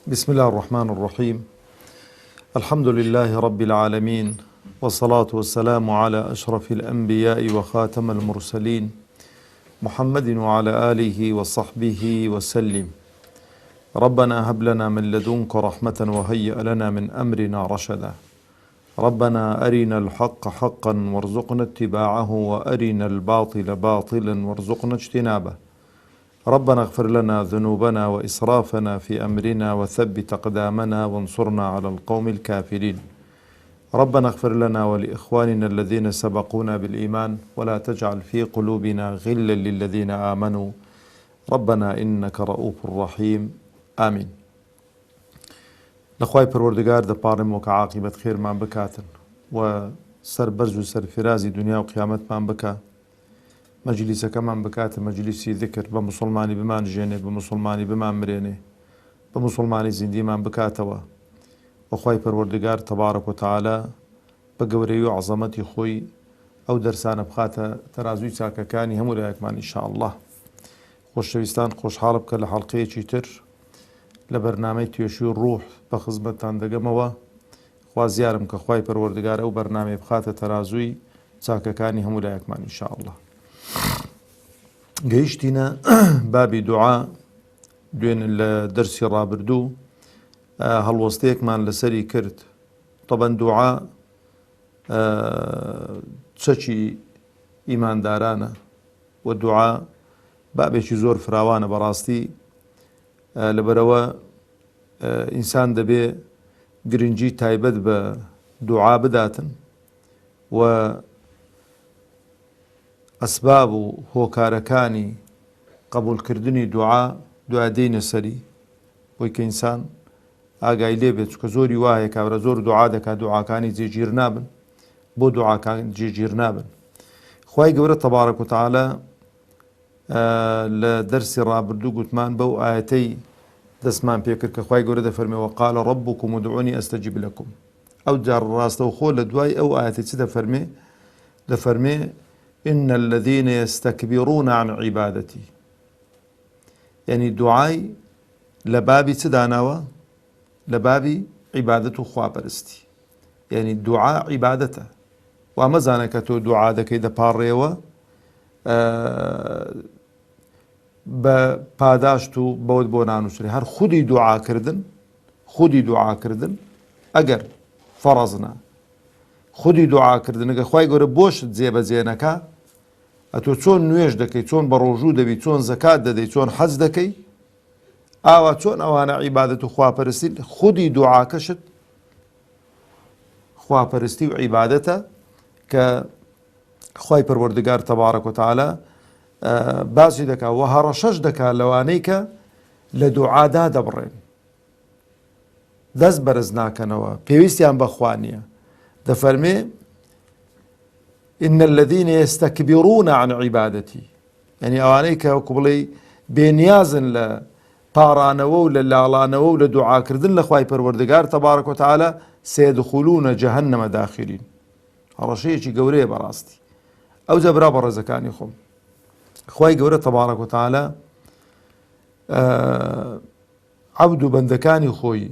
بسم الله الرحمن الرحيم. الحمد لله رب العالمين، والصلاة والسلام على أشرف الأنبياء وخاتم المرسلين محمد وعلى آله وصحبه وسلم. ربنا هب لنا من لدنك رحمة وهيئ لنا من أمرنا رشدا. ربنا أرنا الحق حقا وارزقنا اتباعه، وأرنا الباطل باطلا وارزقنا اجتنابه. ربنا اغفر لنا ذنوبنا وإسرافنا في أمرنا وثبت أقدامنا وانصرنا على القوم الكافرين. ربنا اغفر لنا ولإخواننا الذين سبقونا بالإيمان، ولا تجعل في قلوبنا غلا للذين آمنوا ربنا إنك رؤوف رحيم. آمين. لخواي پروردگار دا پارم وك عاقبت خير من بكاتن وسر برز وسر فرازي دنيا وقيامت من بكا. مجلس كمان بكات مجلسي ذكر بمسلماني بمان جيني، بمسلماني بمان مريني، بمسلماني زندي من بكاتوا. وخواي پروردگار تبارك وتعالى بقوري وعظمتي خوي او درسان بخاته ترازوي ساكا كاني همو لايكمان ان شاء الله. خوش شويستان خوش حالب كل حلقية چيتر لبرنامج تيشو الروح بخزمتان دقموا. خوا زيارم كخواي پروردگار او برنامج بخاته ترازوي ساكا كاني همو لايكمان ان شاء الله. گەیشتینە بابی دوعا دوێن لە دەرسی ڕابردوو هەڵوەستەیەکمان لەسەری کرد. طبعاً دوعا چەکی ئیماندارانە و دوعا بابێکی زۆر فراوانە بەڕاستی، لەبەرەوە ئینسان دەبێ گرنگی تایبەت بە دوعا بداتن و ئەسباب و هۆکارەکانی قبولکردنی دوعا دوادەینە سەری، بۆی کە ئینسان ئاگای لێ بێت، چکە زۆری وایە کابرا زۆر دوعا دەکات دوعاکانی جێگیر نابن، بۆ دوعاکان جێگیر نابن. خوای گەورە تەبارەک وتەعالە لە دەرسی ڕابردوو گوتمان بەو ئاەتەی دەستمان پێکرد کە خوای گەورە دەفەرمێ وقال ربكم ادعوني استجب لكم. ئەو جار ڕاستەوخۆ لە دوای ئەو ئاەتەی چ دەفەرمێ إن الذين يستكبرون عن عبادتي. يعني دعاي لبابي تداناوا لبابي عبادته خوابرستي، يعني دعاء عبادته وما زانك تو دعاء دكي دباريوا بپاداشتو بود بونانو سري هر خودي دعاء كردن اگر فرضنا خودی دوعا کردنەکە خوای گەورە بۆشت جێبەجێ نەکا، ئەتۆ چۆن نوێژ دەکەی، چۆن بە ڕۆژوو دەبی، چۆن زەکات دەدەی، چۆن حەج دەکەی، ئاوا چۆن ئەوانە عیبادەت و خواپەرستی خودی دوعاکەشت خواپەرستی و عیبادەتە کە خوای پەروەردگار تەبارەک وتەعالە باسی دەکا و هەڕەشەش دەکا لەوانەی کە لە دوعادا دەبڕێن، دەست بەرز ناکەنەوە، پێویستیان بەخوا نییە. دەفەرمێ إن الذين يستكبرون عن عبادتي، يعني ئەوانەی کە وەکو بڵێ بێنیازن لە پاڕانەوە و لە لاڵانەوە و لە دوعاکردن لە خوای پەروەردگار تەبارەک وتەعالە سيدخلون جهنم داخلين. هەڕەشەیەکی گەورەیە بەڕاستی. ئەو جەبرا بەڕێزەکانی خۆم، خوای گەورە تەبارەک وتەعالە عەبد و بەندەکانی خۆی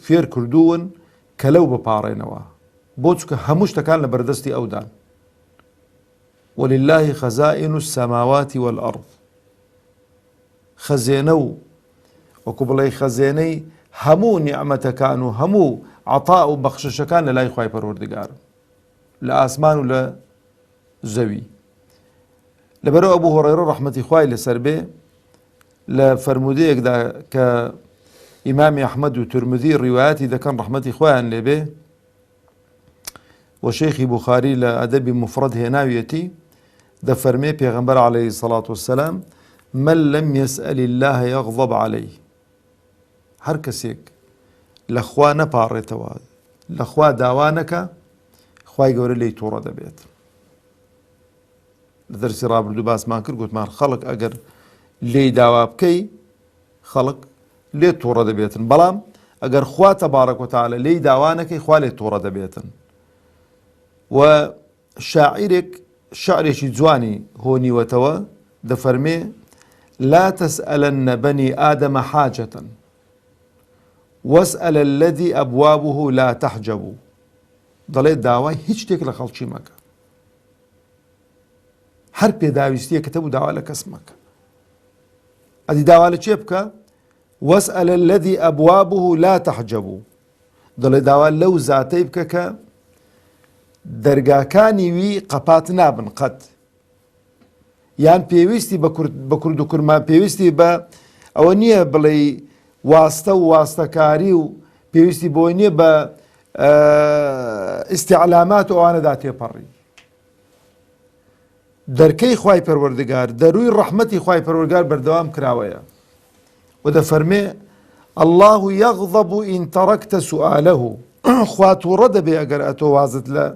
فێر کردوون کە لەو بپاڕێنەوە، بۆ چکە هەموو شتەکان لە بەردەستی ئەودان. ولله خزائن السماوات والأرض. خەزێنە و وەکو بڵێ خەزێنەی هەموو نیعمەتەکان و هەموو عەتا و بەخششەکان لە لای خوای پەروەردگارن، لە ئاسمان و لە زەوی. لەبەرەوە ئەبوو هورەیرە ڕەحمەتی خوای لەسەر بێ لە فەرموودەیەکدا کە ئیمامی ئەحمەد و تورمذی ڕیوایەتی دەکەن ڕەحمەتی خۆیان لێبێ و شەیخی بوخاری لە ئەدەبی مفرەد هێناویەتی دەفەرمێ پێغەمبەر عەلەیهی السەڵات وەسسەلام من لم يسأل الله يغضب عليه. هەر کەسێک لە خوا نەپاڕێتەوە، لە خوا داوا نەکا، خوای گەورە لێی تووڕە دەبێت. لە دەرسی ڕابردوو باسمان کرد، گوتمان خەڵک ئەگەر لێی داوا بکەی خەڵک لێ تووڕە دەبێتن، بەڵام ئەگەر خوا تەبارەک وتەعالە لێی داوا نەکەی خوا لێ تووڕە دەبێتن. و شعرێکی جوانی هۆنیوەتەوە دەفەرمێ لا تسألن بني آدم حاجة واسأل الذي أبوابه لا تحجب دەڵێ داوای هیچ شتێک لە خەڵکی مەکە، هەر پێداویستیە کە تەبوو داوا لە کەس مەکە. ئەدی داوا لە چێ بکە؟ واسأل الذي أبوابه لا تحجب دەڵێ داوا لەو زاتەی بکە کە دەرگاکانی وی قەپات نابن قەت، یان پێویستی بە کورد و کورمان پێویستی بە ئەوە نییە بڵێ واستە و واستەکاری و پێویستی بۆی نییە بە ئیستیعلامات و ئەوانەدا تێپەڕی. دەرکەی خوای پەروەردگار، دەروی ڕەحمەتی خوای پەروەردگار بەردەوام کراوەیە و دەفەرمێ الله يغضب إن تركت سؤاله خوا تووڕە دەبێ ئەگەر ئەتۆ وازت لە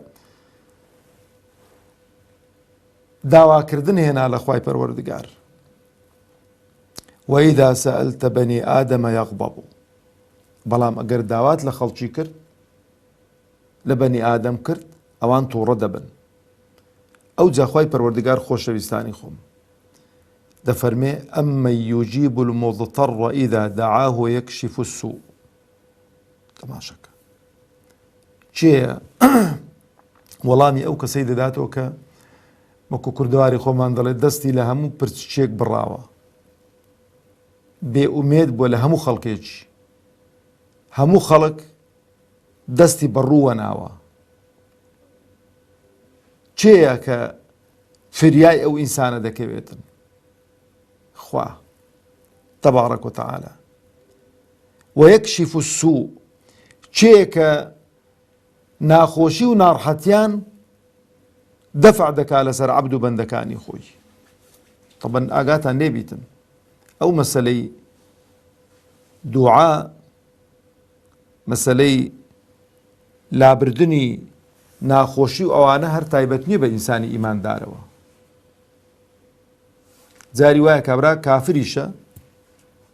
داواکردن هێنا لە خوای پەروەردگار. وإذا سألت بني آدم يغضب بەڵام ئەگەر داوات لە خەڵکی کرد لە بەنی ئادەم کرد ئەوان تووڕە دەبن. ئەو جا خوای پەروەردگار خۆشەویستانی خۆم دەفەرمێ ئەمن يجيب المضطر إذا دعاه ويكشف السوء. تەماشەکە چێە وەڵامی ئەو کەسەی دەداتەوە کە وەکو کوردەواری خۆمان دەڵێت دەستی لە هەموو پرچێک بڕاوە، بێئومێد بووە لە هەموو خەڵکێکی، هەموو خەڵک دەستی بەڕووە ناوە. چێە کە فریای ئەو ئینسانە دەکەوێتن؟ خوا تەبارەک و تەعالە. وەیەکشیف السوء چێە کە ناخۆشی و ناڕەحەتیان دەفع دەکا لەسەر عەبد و بەندەکانی خۆی. طبعاً ئاگاتان لێبیتن ئەو مەسەلەی دوعا، مەسەلەی لابردنی ناخۆشی و ئەوانە هەر تایبەت نییە بە ئینسانی ئیماندارەوە. جاری وایە کابرا کافریشە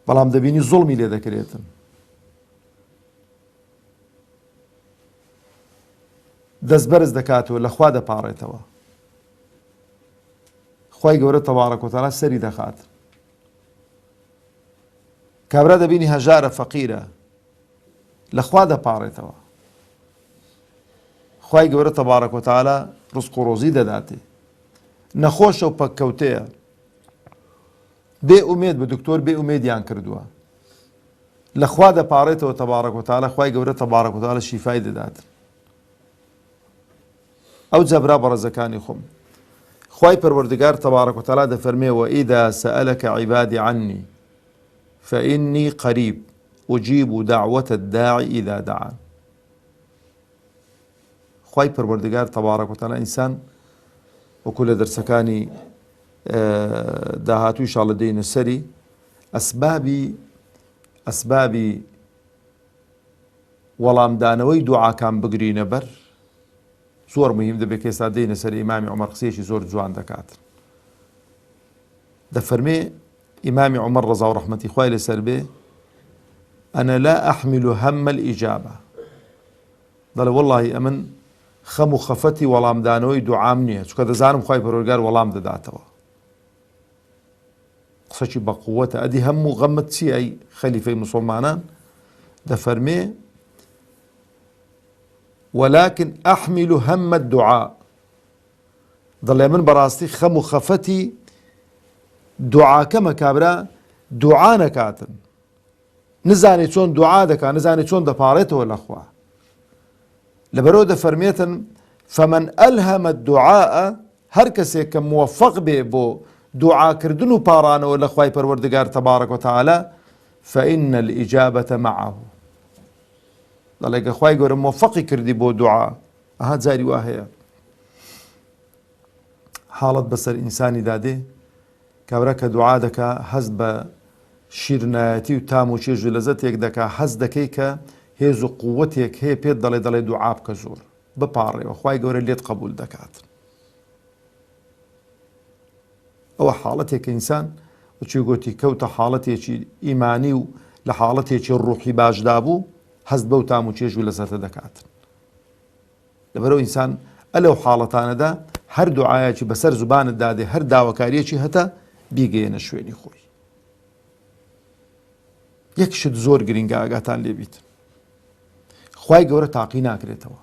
بەڵام دەبینی زوڵمی لێ دەکرێتن، دەستبەرز دەکاتەوە، لە خوا دەپاڕێتەوە، خوای گەورە تەبارەک و تەعالا سەری دەخات. کابرا دەبینی هەژارە فەقیرە لە خوا دەپاڕێتەوە، خوای گەورە تەبارەک و تەعالا ڕزق و ڕۆزی دەداتێ. نەخۆشە و پەککەوتەیە، بێ ئومێد بە دکتۆر بێ ئومێدیان کردووە، لە خوا دەپاڕێتەوە تەبارەک و تەعالا، خوای گەورە تەبارەک و تەعالا شیفای دەداتن. ئەو جەبرا بەڕێزەکانی خۆم خوای پەروەردگار تەبارەک و تەعالا دەفەرمێ وإذا سألك عبادي عني فإني قريب أجيب دعوة الداعي إذا دعان. خوای پەروەردگار تەبارەک و تەعالا ئینسان وەکو لە دەرسەکانی داهاتوو ئینشاڵڵا دێینە سەری ئەسبابی وەڵامدانەوەی دوعاکان بگرینە بەر زۆر مهم دەبێت کە ئێستا دێینە سەر ئیمامی عومەر قسەیەکی زۆر جوان دەکات. دەفەرمێ ئیمامی عومەر ڕەزا و ڕەحمەتی خوای لەسەر بێ أنا لا أحمل هم الإجابة دەڵێ وەڵڵاهی ئەمن خەم و خەفەتی وەڵامدانەوەی دوعام نییە، چونکە دەزانم خوای پەروەردگار وەڵام دەداتەوە. قسەی بە قووەتە. ئەدی هەموو غەمت چی ئەی خەلیفەی موسڵمانان؟ دەفەرمێ ولكن أحمل هم الدعاء دەڵێ من بەڕاستی خەم و خەفەتی دوعاکەمە کابرا دوعا نەکاتن، نزانێ چۆن دوعا دەکات، نزانێ چۆن دەپاڕێتەوە لە خوا. لەبەرەوە دەفەرمێتن فمن ألهم الدعاء هەر کەسێک کە موفق بێ بۆ دوعاکردن و پاڕانەوە لە خوای پەروەردگار تەبارەک و تەعالا فإن الإجابة معه دەڵێ کە خوای گەورە موفقی کردی بۆ دوعا ئەها جاری وا هەیە حاڵەت بەسەر ئینسانی دادێ کابرا کە دوعا دەکا هەز بە شیرنایەتی و تام و چێژ و لەزەتێک دەکا، حەز دەکەی کە هێز و قووەتێک هەیە پێت دەڵێ دوعا بکە زۆر بپاڕێەوە، خوای گەورە لێت قبول دەکات. ئەوە حاڵەتێک کە ئینسان وچی گوتی کەوتە حاڵەتێکی ئیمانی و لە حاڵەتێکی ڕوحی باشدا بوو هەست بەو تام و چێژ و لەزەتە دەکات. لەبەرەوە ئینسان ئەلەو حاڵەتانەدا هەر دوعایەکی بەسەر زوبانت دادێ، هەر داواکاریەکی هەتە بیگەیەنە شوێنی خۆی. یەک شت زۆر گرنگە ئاگاتان لێبیت خوای گەورە تاقی ناکرێتەوە،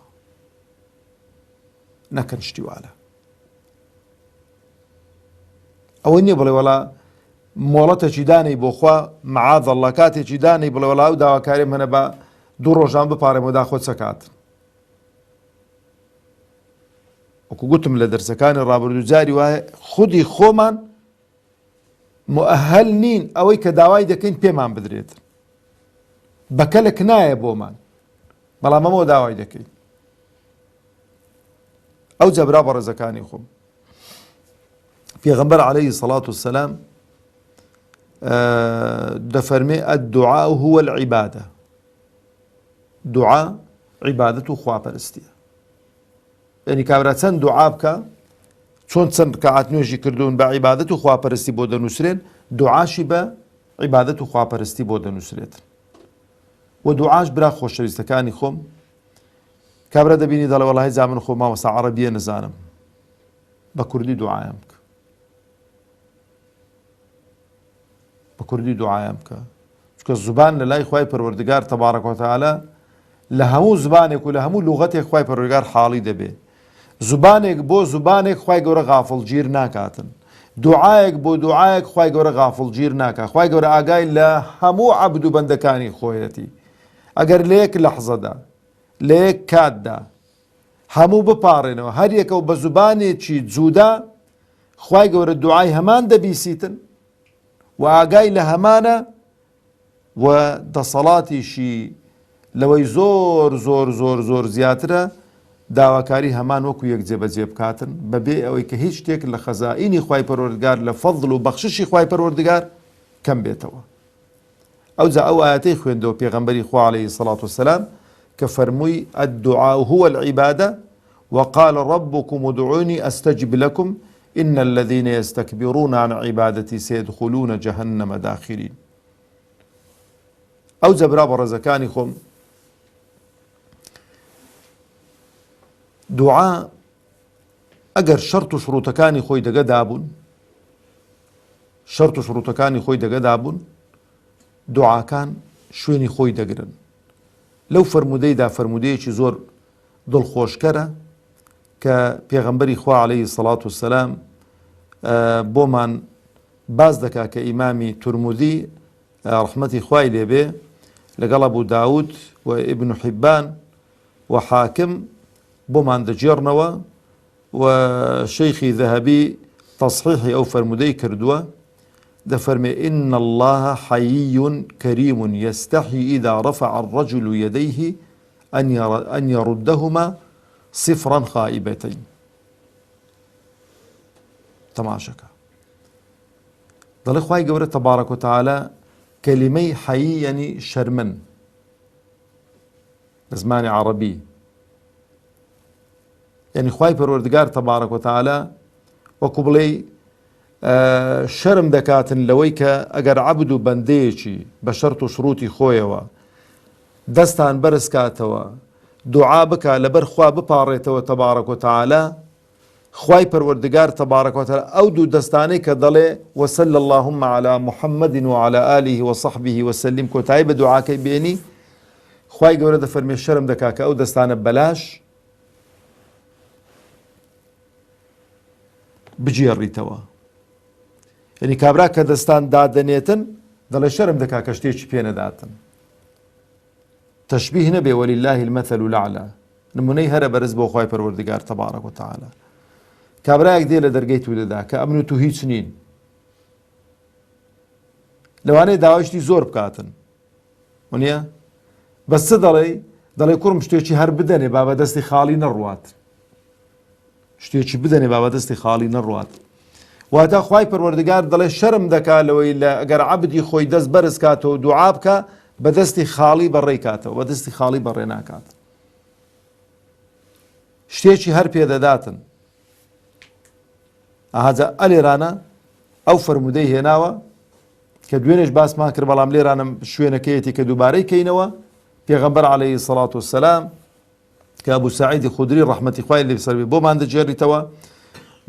نەکەن شتی وایە. ئەوە نییە بڵێ وەڵا مۆڵەتێکی دانەی بۆ خوا مەعاذەڵڵا کاتێکی دانەی بڵێ وەڵا ئەو داواکاریم هەنە بە 2 ڕۆژان بپارێمەوە داخۆت سەکاتن. وەکو گوتم لە دەرسەکانی ڕابردوو جاری وایە خودی خۆمان مؤهل نین ئەوەی کە داوای دەکەین پێمان بدرێت، بەکەلک نایە بۆمان، بەڵام ئەمەوە داوای دەکەین. ئەو جەبرا بەڕێزەکانی خۆم پێغەمبەر عەلەیهی سەڵات وسەلام دەفەرمێ الدعاء هو العبادة، دوعا عیبادەت و خواپەرستیە. یعنی کابرا چەند دوعا بکە، چۆن چەند ڕکەعات نوێژی کردوون بە عیبادەت و خواپەرستی بۆ دەنووسرێن، دوعاشی بە عیبادەت و خواپەرستی بۆ دەنووسرێتن. و دوعاش برا خۆشەویستەکانی خۆم کابرا دەبینی دەڵێ وەڵاهی جا من خۆ مامۆستا عەرەبیە نەزانم، بە کوردی دوعایم بکە، بە کوردی دوعایم بکە، چونکە زوبان لە لای خوای پەروەردگار تەبارەک وتەعالا لە هەموو زبانێک و لە هەموو لوغەتێک خوای پەروەردگار حاڵی دەبێ. زبانێک بۆ زبانێک خوای گەورە غافڵگیر ناکاتن، دوعایەک بۆ دوعایەک خوای گەورە غافڵگیر ناکات. خوای گەورە ئاگای لە هەموو عەبد و بەندەکانی خۆیەتی. ئەگەر لە یەک لەحزەدا لە یەک کاتدا هەموو بپارێنەوە هەر یەکەو بە زوبانێکی جوودا، خوای گەورە دوعای هەمان دەبیسیتن و ئاگای لە هەمانە و دەسەڵاتیشی لەوەی زۆر زۆر زۆر زۆر زیاترە داواکاری هەمان وەکو یەک جێبەجێ بکاتن، بەبێ ئەوەی کە هیچ شتێک لە خەزائینی خوای پەروەردگار لە فەضڵ و بەخششی خوای پەروەردگار کەم بێتەوە. ئەوجا ئەو ئاەتەی خوێندەوە پێغەمبەری خوا عەلەیهی سەڵات وسەلام کە فەرمووی الدعاء هو العبادة وقال ربكم ادعوني أستجب لكم إن الذين يستكبرون عن عبادتي سيدخلون جهنم داخرين. ئەوجا برا بەڕێزەکانی خۆم دوعا ئەگەر شەرت و شروتەکانی خۆی دەگەدابوون، شەرت و شروتەکانی خۆی دەگەدابوون، دوعاکان شوێنی خۆی دەگرن. لەو فەرمودەیدا فەرمودەیەکی زۆر دڵخۆشکەرە کە پێغەمبەری خوا عەلەیهی سەڵات وسەلام بۆمان باز دەکا کە ئیمامی تورمودی ڕەحمەتی خوای لێبێ لەگەڵ ئەبوو داود و ئیبن حیبان و حاکم بۆمان دەجێڕنەوە و شەیخی ذەهەبی تەصحیحی ئەو فەرمودەی کردووە، دەفەرمێ إن الله حيي كريم يستحي إذا رفع الرجل يديه أن يردهما صفرا خائبتين. تەماشەکە دەڵێ خوای گەورە تەبارەک وتەعالا کەلیمەی حەیی یعنی شەرمن لە زمانی عەرەبی، یعنی خوای پەروەردگار تەبارەک وتەعالا وەکو بڵێ شەرم دەکاتن لەوەی کە ئەگەر عەبد و بەندەیەکی بە شەرت و شروتی خۆیەوە دەستان بەرز کاتەوە دوعا بکا لەبەر خوا بپاڕێتەوە تەبارەک وتەعالا، خوای پەروەردگار تەبارەک وتەعالا ئەو دوو دەستانەی کە دەڵێ وصلی اللهم على محمد وعلى آله وصحبه وسلم کۆتایی بە دوعاکەی بێنی، خوای گەورە دەفەرمێ شەرم دەکا کە ئەو دەستانە بەلاش بجێڕیتەوە. یعنی کابرا کە دەستان دادەنێتن دەڵێ شەرم دەکا کە شتێکی پێ نەداتن. تەشبیه نەبێ وەلیلله المەثل الأعلى، نمونەی هەرە بەرز بۆ خوای پەروەردگار تەبارەک وتەعالا. کابرایەک دێ لە دەرگەی تو دەدا کە ئەمن و تو هیچ نین، لەوانەیە داوایشتی زۆر بکاتن وانە بەس چ دەڵێ کوڕم شتێکی هەر بدەنێ با بە دەستی خاڵی نەڕوات، شتێکی بدەنێ با بە دەستی خاڵی نەڕوات. واتە خوای پەروەردگار دەڵێ شەرم دەکا لەوەی لە ئەگەر عەبدی خۆی دەست بەرز کاتەوە دوعا بکە بە دەستی خاڵی بەڕێ کاتەوە، بە دەستی خاڵی بەڕێ ناکات، شتێکی هەر پێدەداتن. ئاهاجا ئەلێرانە ئەو فەرمودەی هێناوە کە دوێنێش باسمان کرد، بەڵام لێرانە شوێنەکەیەتی کە دووبارەی کەینەوە. پێغەمبەر عەلەیهی سەڵات وسەلام کە ئەبوو سەعیدی خوودری ڕەحمەتی خوای لێبسەر بێ بۆمان دەجێڕیتەوە،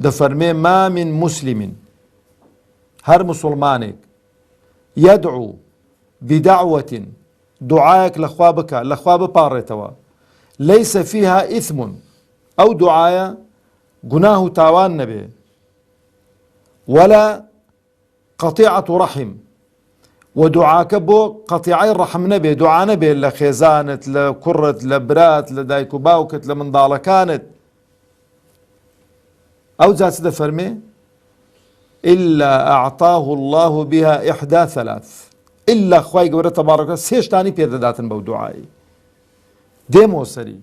دەفەرمێ ما من مسلم، هەر مسلمانێک یەدعو بدعوة دوعایەک لەخوا بکە لەخوا بپاڕێتەوە ليس فيها إثم أو دعاية قناه تاوان نبي ولا قطيعة رحم ودعاك بو قطيعي الرحم نبي دعا نبي لخيزانت لكرت لبرات لدايكو باوكت لمن ضالة كانت أو ذات سيدة فرمي إلا أعطاه الله بها إحدى ثلاث إلا خواهي قولة تبارك سيشتاني بيدا داتن بو دعائي ديمو سري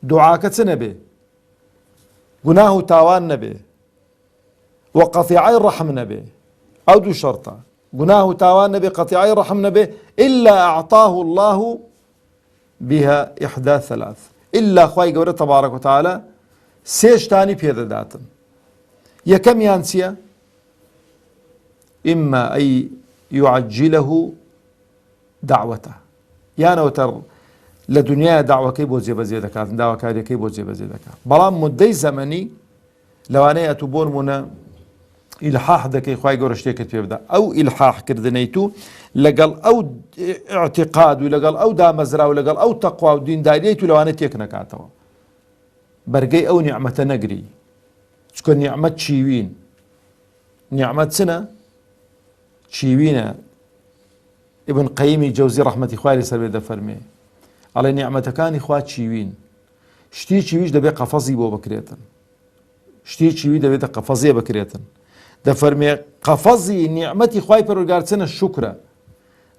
دعاك نبي قناه تاوان نبي وقطيعي الرحم نبي أو دو شرطة قناه تاوان نبي قطيعي الرحم نبي إلا أعطاه الله بها إحدى ثلاث إلا خواهي قولة تبارك وتعالى سيشتاني بيدا داتن يكم يانسيا إما أن يعجله دعوته يعني وتر لدنيا دعوة كي بوزي بزيدك دعوة كاري كي بوزي بزيدك بلام مدي زمني لو أنا أتوبون منا إلحاح دكي خواهي قرشتيك بيبدا أو إلحاح كردنيتو لقل أو اعتقاد ولقل أو دامزرا ولقل أو تقوى ودين داريتو لو أنا تيك نكاتوا برقي أو نعمة نقري تكون نعمة شيوين نعمة سنة شيوين ابن قيم الجوزي رحمة إخوالي سلبي فرمي على نعمة كان إخوات شيوين شتي شيويش دبي قفزي بو بكريتن شتي شيوي دبي قفزي بكريتن دفرمي قفزي نعمة إخوائي پروردگار سنة الشكرة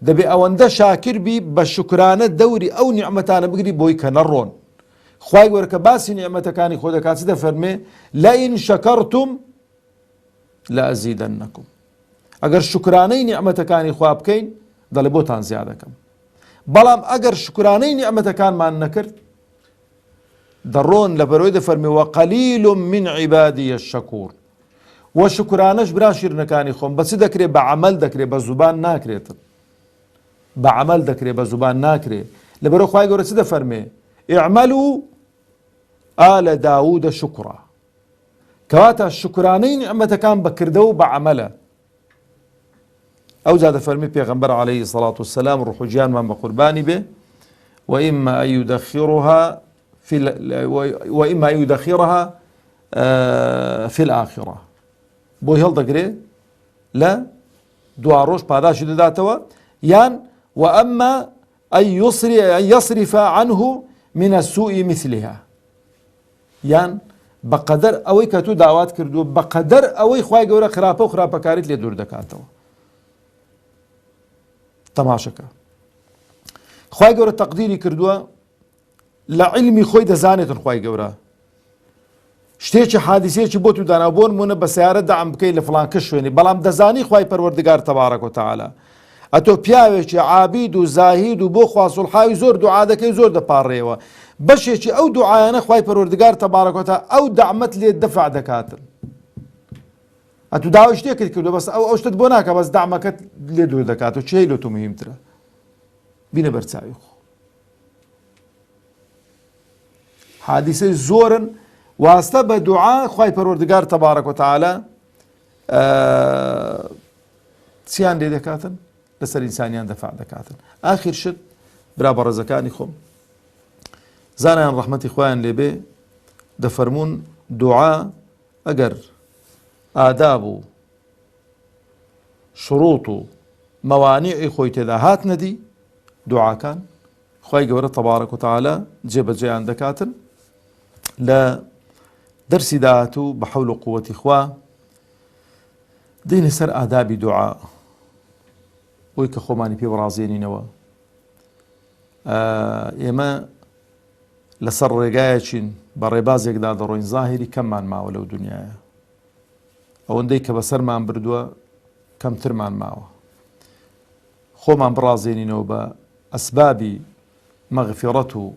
دبي أونده شاكر بي بالشكرانة دوري أو نعمتان بقري بوي كنرون خواهي ورك باسي نعمة كان إخوة كاسي دفرمي لئن شكرتم لأزيدنكم اگر شكراني نعمة كان إخوة بكين دلبوتان زيادة كم بلام اگر شكراني نعمة كان ما نكرت درون لبرويد فرمي وقليل من عبادي الشكور وشكرانش براشير نكاني خوم بس دكري بعمل دكري بزبان ناكريت بعمل دكري بزبان ناكري لبرو خواهي قولة سيدة فرمي اعملوا آل داود شكرا كواتا الشكراني نعمة كان بكردو بعمله أو زاد فرمي بيغمبر عليه الصلاة والسلام روح جيان من بقرباني به وإما أن يدخرها وإما أن يدخرها في الآخرة بوي هل دقري لا دواروش باداش داتوا يان وأما أن يصرف عنه من السوء مثلها يان بقدر أوي كتو دعوات كردو بقدر أوي خواهي قورا خرابة وخرابة كاريت لي دور دكاتوا تماشكا خواهي قورا تقديري كردوا لعلمي خوي دزانت خواهي قورا شتێکی حادیسەیەکی بۆ تو دانا بۆن مونە بە سیارە دەعم بکەی لە فڵان کەشوێنی بەڵام دەزانی خوای پەروەردگار تەبارەک و تەعالا ئەتۆ پیاوێکی عابید و زاهید و بۆ خوا سوڵحاوی زۆر دوعا دەکەی زۆر دەپاڕێەوە بەشێکی ئەو دوعایانە خوای پەروەردگار تەبارەک و تەعالا ئەو دەعمەت لێ دەفع دەکاتن ئەتو داوای شتێکت کردو بەس ئەو شتت بۆ ناکە بەس دەعمەکەت لێ دوور دەکاتەوە چی لە تۆ مهمترە بینە بەرچاوی خۆ حادیسەی زۆرن واسطة بدعاء خواهي پروردگار تبارك وتعالى سيان دي دكاتن لسر إنسانيان دفع دكاتن آخر شد برا برزكاني خم زانيان رحمتي خوان لبي دفرمون دعاء اگر آدابو شروطو موانع خوي تداهات ندي دعاء كان خواهي قبر تبارك وتعالى جيب جيان دكاتن لا درسي داتو بحول وقوة إخوة دين سر آداب دعاء ويك خوماني في برازيني نوا إما لسر رقايتشين بريباز يقدر دروين ظاهري كمان معه لو دنيا أو انديك بسر ما بردوا كم ترمان معه خومان برازيني نوا بأسباب مغفرته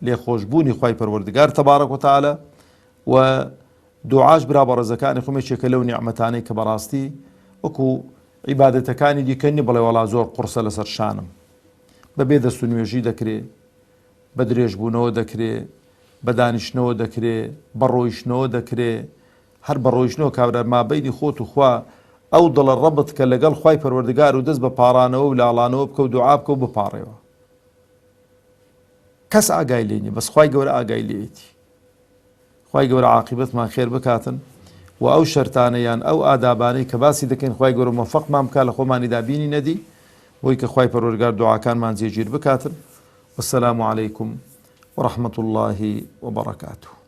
ليخوشبوني خواهي پروردگار تبارك وتعالى و دوعاش برا برزكاني خميش يكلو نعمتاني كبراستي وكو عبادتكاني دي كني بلا ولا زور قرصة لسر شانم ببيد السنويجي دكري بدريش بونو دكري بدانشنو دكري برويشنو دكري هر برويشنو كابر ما بيني خوت وخوا او ضل الربط كاللقال خواي پروردگار ودز بپارانو ولالانو بكو دعا بكو بپاريو کەس ئاگای لێ نییە، بەس خوای گەورە ئاگای لێیەتی. خوای گەورە عاقبەتمان خێر بکاتن و ئەو شەرتانەیان ئەو ئادابانەی کە باسی دەکەین خوای گەورە موفقمان بکات لە خۆمانی دابینی نەدی، بۆی کە خوای پەروەردگار دوعاکانمان جێگیر بکاتن. والسلام عليكم ورحمة الله وبركاته.